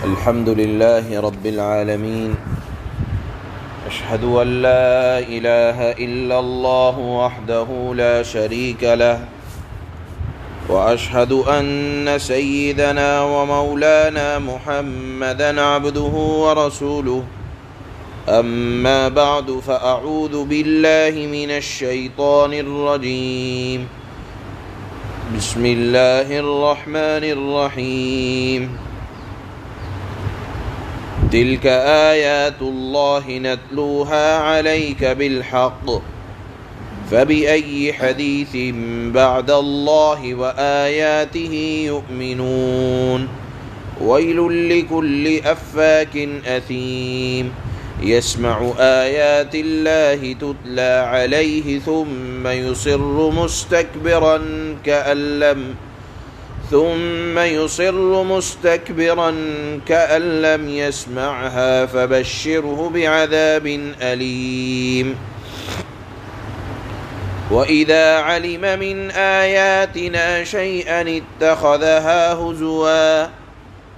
الحمد لله رب العالمين، أشهد أن لا إله إلا الله وحده لا شريك له، وأشهد أن سيدنا ومولانا محمدا عبده ورسوله. أما بعد، فأعوذ بالله من الشيطان الرجيم. بسم الله الرحمن الرحيم. تلك آيات الله نتلوها عليك بالحق، فبأي حديث بعد الله وآياته يؤمنون. ويل لكل أفاك أثيم يسمع آيات الله تتلى عليه ثم يصر مستكبرا كأن لم يسمعها، فبشره بعذاب أليم. وإذا علم من آياتنا شيئا اتخذها هزوا،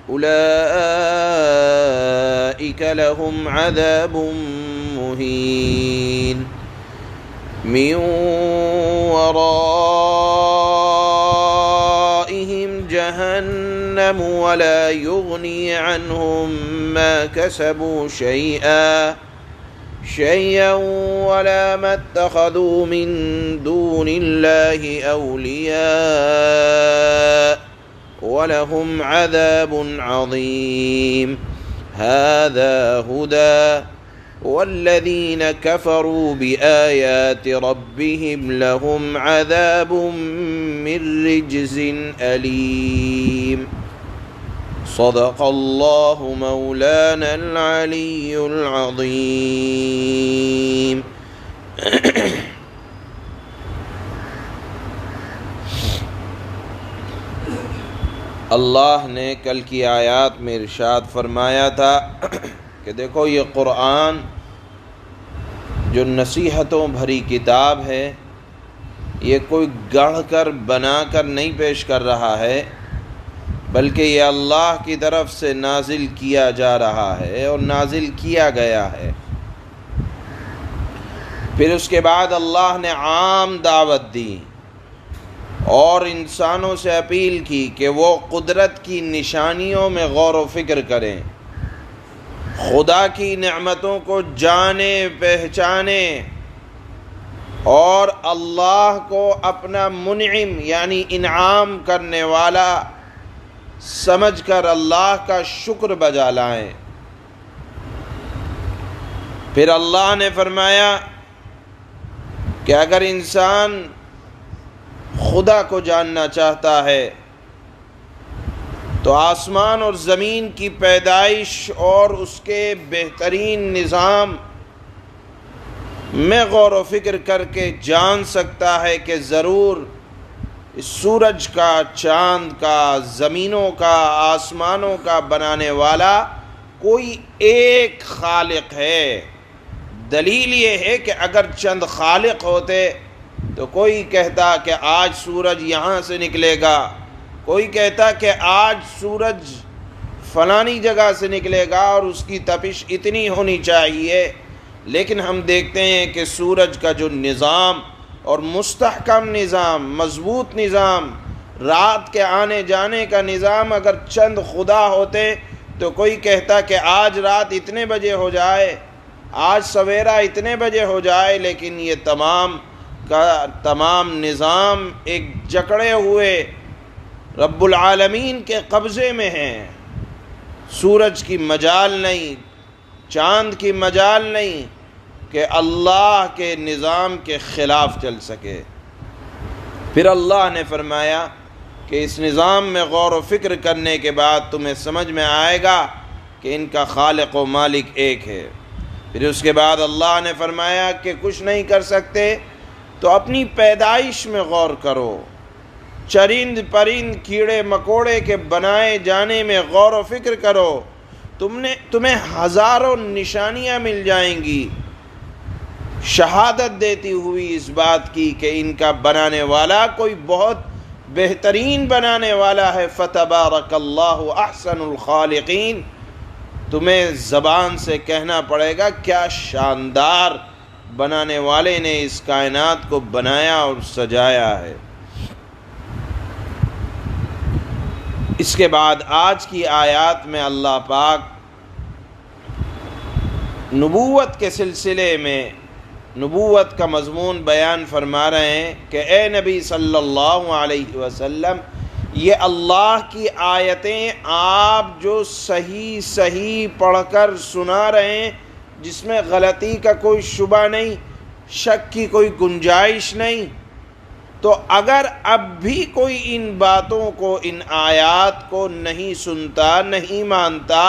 أولئك لهم عذاب مهين. من ورائهم جهنم ولا يغني عنهم ما كسبوا شيئا ولا ما اتخذوا من دون الله أولياء، ولهم عذاب عظيم. هذا هدى، والذين كفروا بآيات ربهم لهم عذاب من رجز أليم. صدق الله مولانا العلي العظيم. اللہ نے کل کی آیات میں ارشاد فرمایا تھا کہ دیکھو، یہ قرآن جو نصیحتوں بھری کتاب ہے، یہ کوئی گڑھ کر بنا کر نہیں پیش کر رہا ہے، بلکہ یہ اللہ کی طرف سے نازل کیا جا رہا ہے اور نازل کیا گیا ہے۔ پھر اس کے بعد اللہ نے عام دعوت دی اور انسانوں سے اپیل کی کہ وہ قدرت کی نشانیوں میں غور و فکر کریں، خدا کی نعمتوں کو جانیں، پہچانیں، اور اللہ کو اپنا منعم یعنی انعام کرنے والا سمجھ کر اللہ کا شکر بجا لائیں۔ پھر اللہ نے فرمایا کہ اگر انسان خدا کو جاننا چاہتا ہے تو آسمان اور زمین کی پیدائش اور اس کے بہترین نظام میں غور و فکر کر کے جان سکتا ہے کہ ضرور اس سورج کا، چاند کا، زمینوں کا، آسمانوں کا بنانے والا کوئی ایک خالق ہے۔ دلیل یہ ہے کہ اگر چند خالق ہوتے تو کوئی کہتا کہ آج سورج یہاں سے نکلے گا، کوئی کہتا کہ آج سورج فلانی جگہ سے نکلے گا اور اس کی تپش اتنی ہونی چاہیے، لیکن ہم دیکھتے ہیں کہ سورج کا جو نظام اور مستحکم نظام، مضبوط نظام، رات کے آنے جانے کا نظام، اگر چند خدا ہوتے تو کوئی کہتا کہ آج رات اتنے بجے ہو جائے، آج سویرا اتنے بجے ہو جائے، لیکن یہ تمام کا تمام نظام ایک جکڑے ہوئے رب العالمین کے قبضے میں ہیں۔ سورج کی مجال نہیں، چاند کی مجال نہیں کہ اللہ کے نظام کے خلاف چل سکے۔ پھر اللہ نے فرمایا کہ اس نظام میں غور و فکر کرنے کے بعد تمہیں سمجھ میں آئے گا کہ ان کا خالق و مالک ایک ہے۔ پھر اس کے بعد اللہ نے فرمایا کہ کچھ نہیں کر سکتے تو اپنی پیدائش میں غور کرو، چرند پرند کیڑے مکوڑے کے بنائے جانے میں غور و فکر کرو، تمہیں ہزاروں نشانیاں مل جائیں گی شہادت دیتی ہوئی اس بات کی کہ ان کا بنانے والا کوئی بہت بہترین بنانے والا ہے۔ فَتَبَارَكَ اللَّهُ أَحْسَنُ الْخَالِقِينَ۔ تمہیں زبان سے کہنا پڑے گا کیا شاندار بنانے والے نے اس کائنات کو بنایا اور سجایا ہے۔ اس کے بعد آج کی آیات میں اللہ پاک نبوت کے سلسلے میں نبوت کا مضمون بیان فرما رہے ہیں کہ اے نبی صلی اللہ علیہ وسلم، یہ اللہ کی آیتیں آپ جو صحیح پڑھ کر سنا رہے ہیں، جس میں غلطی کا کوئی شبہ نہیں، شک کی کوئی گنجائش نہیں، تو اگر اب بھی کوئی ان باتوں کو، ان آیات کو نہیں سنتا، نہیں مانتا،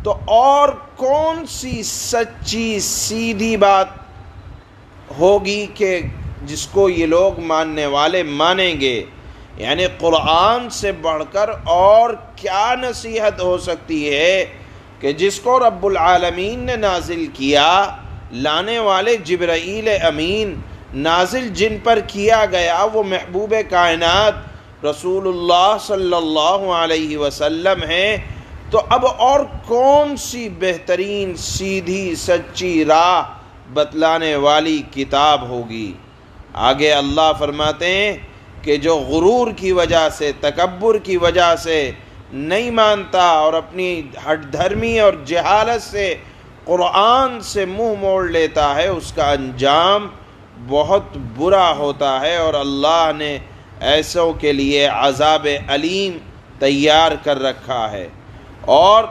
تو اور کون سی سچی سیدھی بات ہوگی کہ جس کو یہ لوگ ماننے والے مانیں گے؟ یعنی قرآن سے بڑھ کر اور کیا نصیحت ہو سکتی ہے کہ جس کو رب العالمین نے نازل کیا، لانے والے جبرائیل امین، نازل جن پر کیا گیا وہ محبوب کائنات رسول اللہ صلی اللہ علیہ وسلم ہیں، تو اب اور کون سی بہترین سیدھی سچی راہ بتلانے والی کتاب ہوگی؟ آگے اللہ فرماتے ہیں کہ جو غرور کی وجہ سے، تکبر کی وجہ سے نہیں مانتا اور اپنی ہٹ دھرمی اور جہالت سے قرآن سے منہ موڑ لیتا ہے، اس کا انجام بہت برا ہوتا ہے، اور اللہ نے ایسوں کے لیے عذاب علیم تیار کر رکھا ہے۔ اور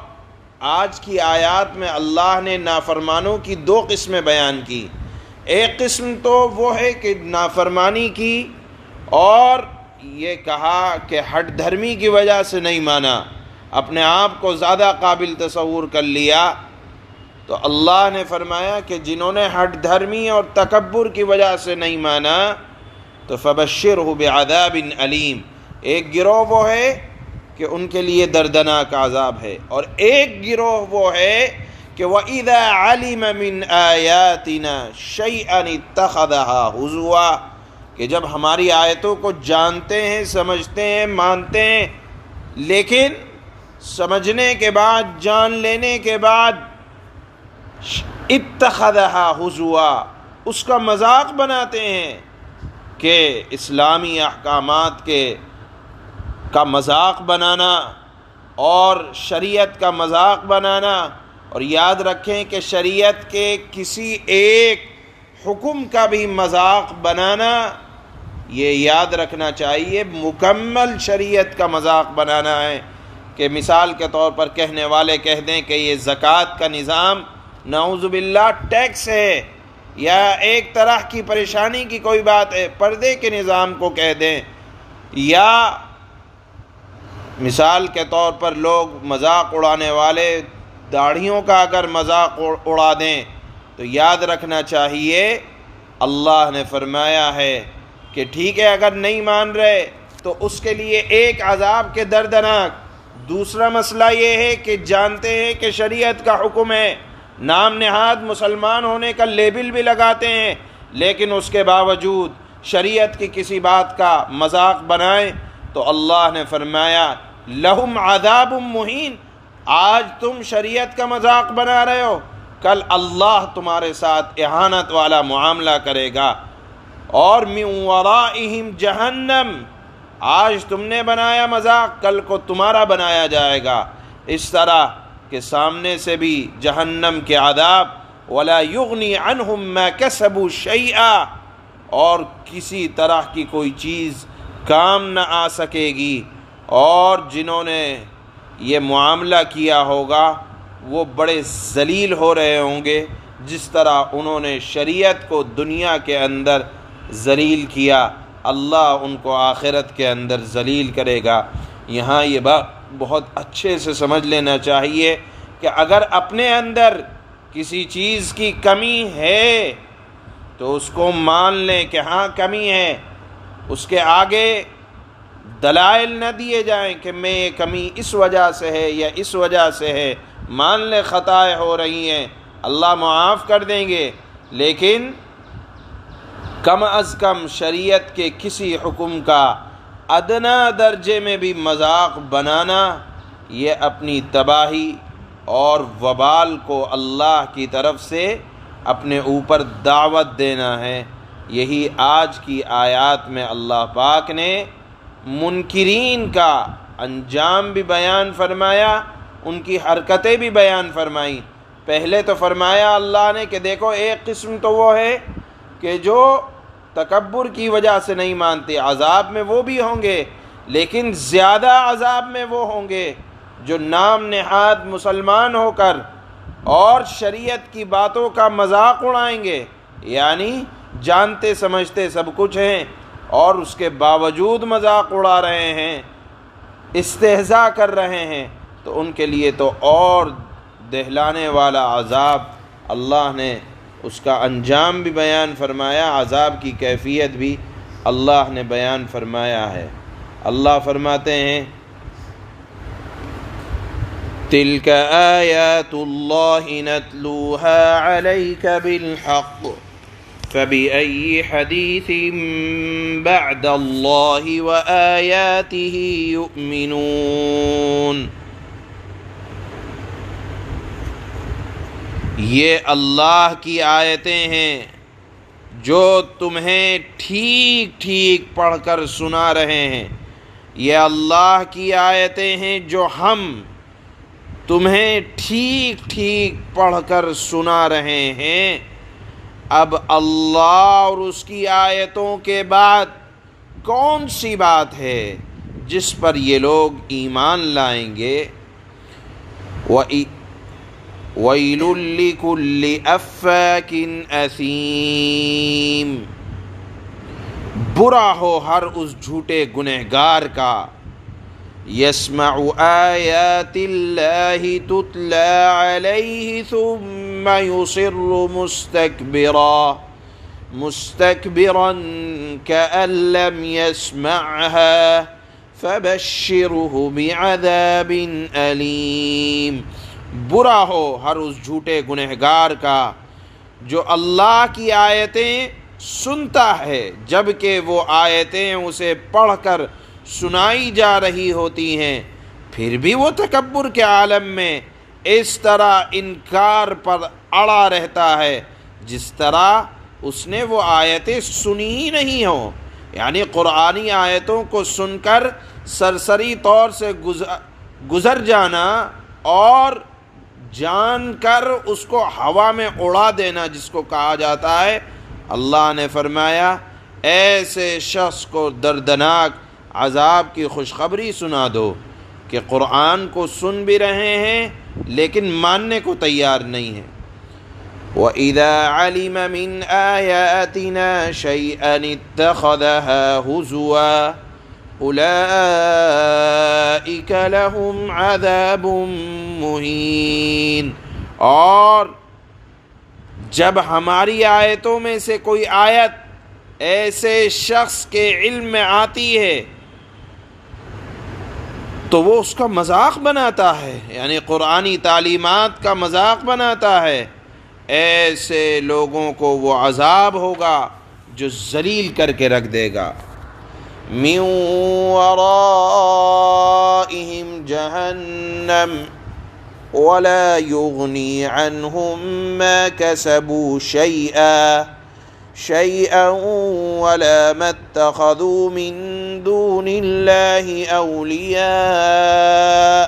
آج کی آیات میں اللہ نے نافرمانوں کی دو قسمیں بیان کی۔ ایک قسم تو وہ ہے کہ نافرمانی کی اور یہ کہا کہ ہٹ دھرمی کی وجہ سے نہیں مانا، اپنے آپ کو زیادہ قابل تصور کر لیا، تو اللہ نے فرمایا کہ جنہوں نے ہٹ دھرمی اور تکبر کی وجہ سے نہیں مانا تو فبشرہ بعذاب علیم، ایک گروہ وہ ہے کہ ان کے لیے دردناک عذاب ہے، اور ایک گروہ وہ ہے کہ وَإِذَا عَلِمَ مِنْ آيَاتِنَا شَيْئًا اتَّخَذَهَا هُزُوًا، کہ جب ہماری آیتوں کو جانتے ہیں، سمجھتے ہیں، مانتے ہیں، لیکن سمجھنے کے بعد، جان لینے کے بعد اتخذها ہزوا، اس کا مذاق بناتے ہیں، کہ اسلامی احکامات کا مذاق بنانا اور شریعت کا مذاق بنانا۔ اور یاد رکھیں کہ شریعت کے کسی ایک حکم کا بھی مذاق بنانا، یہ یاد رکھنا چاہیے، مکمل شریعت کا مذاق بنانا ہے۔ کہ مثال کے طور پر کہنے والے کہہ دیں کہ یہ زکوٰۃ کا نظام نعوذ باللہ ٹیکس ہے، یا ایک طرح کی پریشانی کی کوئی بات ہے، پردے کے نظام کو کہہ دیں، یا مثال کے طور پر لوگ مذاق اڑانے والے داڑھیوں کا اگر مذاق اڑا دیں، تو یاد رکھنا چاہیے اللہ نے فرمایا ہے کہ ٹھیک ہے اگر نہیں مان رہے تو اس کے لیے ایک عذاب کے دردناک۔ دوسرا مسئلہ یہ ہے کہ جانتے ہیں کہ شریعت کا حکم ہے، نام نہاد مسلمان ہونے کا لیبل بھی لگاتے ہیں، لیکن اس کے باوجود شریعت کی کسی بات کا مذاق بنائیں، تو اللہ نے فرمایا لہم عذاب مہین، آج تم شریعت کا مذاق بنا رہے ہو، کل اللہ تمہارے ساتھ اہانت والا معاملہ کرے گا۔ اور من ورائہم جہنم، آج تم نے بنایا مذاق، کل کو تمہارا بنایا جائے گا۔ اس طرح کہ سامنے سے بھی جہنم کے عذاب، ولا یغنی عنہم ما کسبوا شیئا، اور کسی طرح کی کوئی چیز کام نہ آ سکے گی، اور جنہوں نے یہ معاملہ کیا ہوگا وہ بڑے ذلیل ہو رہے ہوں گے، جس طرح انہوں نے شریعت کو دنیا کے اندر ذلیل کیا، اللہ ان کو آخرت کے اندر ذلیل کرے گا۔ یہاں یہ بات بہت اچھے سے سمجھ لینا چاہیے کہ اگر اپنے اندر کسی چیز کی کمی ہے تو اس کو مان لیں کہ ہاں کمی ہے، اس کے آگے دلائل نہ دیے جائیں کہ میں یہ کمی اس وجہ سے ہے یا اس وجہ سے ہے، مان لیں خطائیں ہو رہی ہیں، اللہ معاف کر دیں گے، لیکن کم از کم شریعت کے کسی حکم کا ادنا درجے میں بھی مذاق بنانا، یہ اپنی تباہی اور وبال کو اللہ کی طرف سے اپنے اوپر دعوت دینا ہے۔ یہی آج کی آیات میں اللہ پاک نے منکرین کا انجام بھی بیان فرمایا، ان کی حرکتیں بھی بیان فرمائیں۔ پہلے تو فرمایا اللہ نے کہ دیکھو ایک قسم تو وہ ہے کہ جو تکبر کی وجہ سے نہیں مانتے، عذاب میں وہ بھی ہوں گے، لیکن زیادہ عذاب میں وہ ہوں گے جو نام نہاد مسلمان ہو کر اور شریعت کی باتوں کا مذاق اڑائیں گے، یعنی جانتے سمجھتے سب کچھ ہیں اور اس کے باوجود مذاق اڑا رہے ہیں، استہزاء کر رہے ہیں، تو ان کے لیے تو اور دہلانے والا عذاب اللہ نے اس کا انجام بھی بیان فرمایا، عذاب کی کیفیت بھی اللہ نے بیان فرمایا ہے۔ اللہ فرماتے ہیں تِلْكَ آیات اللہ نتلوها علیک بالحق فبأي حدیث بعد اللہ وآیاتہ یؤمنون۔ یہ اللہ کی آیتیں ہیں جو تمہیں ٹھیک ٹھیک پڑھ کر سنا رہے ہیں، یہ اللہ کی آیتیں ہیں جو ہم تمہیں ٹھیک ٹھیک پڑھ کر سنا رہے ہیں۔ اب اللہ اور اس کی آیتوں کے بعد کون سی بات ہے جس پر یہ لوگ ایمان لائیں گے؟ وَيْلٌ لِكُلِّ أَفَّاكٍ أَثِيمٍ، برا ہو ہر اس جھوٹے گنہگار کا، يَسْمَعُ آيَاتِ اللَّهِ تُتْلَى عَلَيْهِ ثُمَّ يُصِرُّ مُسْتَكْبِرًا كَأَن لَّمْ يَسْمَعْهَا فَبَشِّرْهُ بِعَذَابٍ أَلِيمٍ۔ برا ہو ہر اس جھوٹے گنہگار کا جو اللہ کی آیتیں سنتا ہے جبکہ وہ آیتیں اسے پڑھ کر سنائی جا رہی ہوتی ہیں، پھر بھی وہ تکبر کے عالم میں اس طرح انکار پر اڑا رہتا ہے جس طرح اس نے وہ آیتیں سنی ہی نہیں ہوں۔ یعنی قرآنی آیتوں کو سن کر سرسری طور سے گزر جانا اور جان کر اس کو ہوا میں اڑا دینا جس کو کہا جاتا ہے، اللہ نے فرمایا ایسے شخص کو دردناک عذاب کی خوشخبری سنا دو کہ قرآن کو سن بھی رہے ہیں لیکن ماننے کو تیار نہیں ہیں۔ وَإِذَا عَلِمَ مِنْ آيَاتِنَا شَيْئًا اتَّخَذَهَا هُزُوًا اولئک لہم عذاب مہین۔ اور جب ہماری آیتوں میں سے کوئی آیت ایسے شخص کے علم میں آتی ہے تو وہ اس کا مذاق بناتا ہے، یعنی قرآنی تعلیمات کا مذاق بناتا ہے، ایسے لوگوں کو وہ عذاب ہوگا جو ذلیل کر کے رکھ دے گا۔ من ورائهم جہنم ولا يغني عنهم ما كسبوا شيئا ولا ما اتخذوا من دون الله أولياء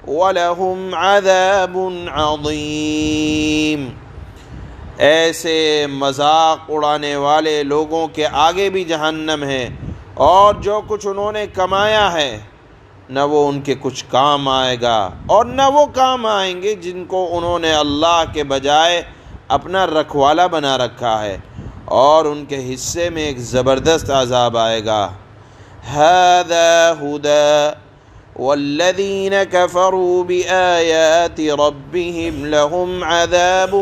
ولهم عذاب عظيم۔ ایسے مذاق اڑانے والے لوگوں کے آگے بھی جہنم ہے، اور جو کچھ انہوں نے کمایا ہے نہ وہ ان کے کچھ کام آئے گا اور نہ وہ کام آئیں گے جن کو انہوں نے اللہ کے بجائے اپنا رکھوالا بنا رکھا ہے، اور ان کے حصے میں ایک زبردست عذاب آئے گا۔ هذا هدى والذین كفروا بآیات ربهم لهم عذاب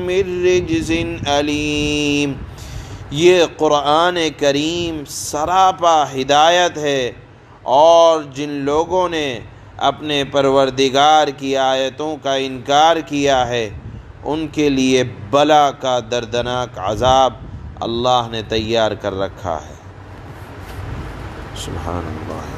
من رجز علیم۔ یہ قرآن کریم سراپا ہدایت ہے، اور جن لوگوں نے اپنے پروردگار کی آیتوں کا انکار کیا ہے ان کے لیے بلا کا دردناک عذاب اللہ نے تیار کر رکھا ہے۔ سبحان اللہ۔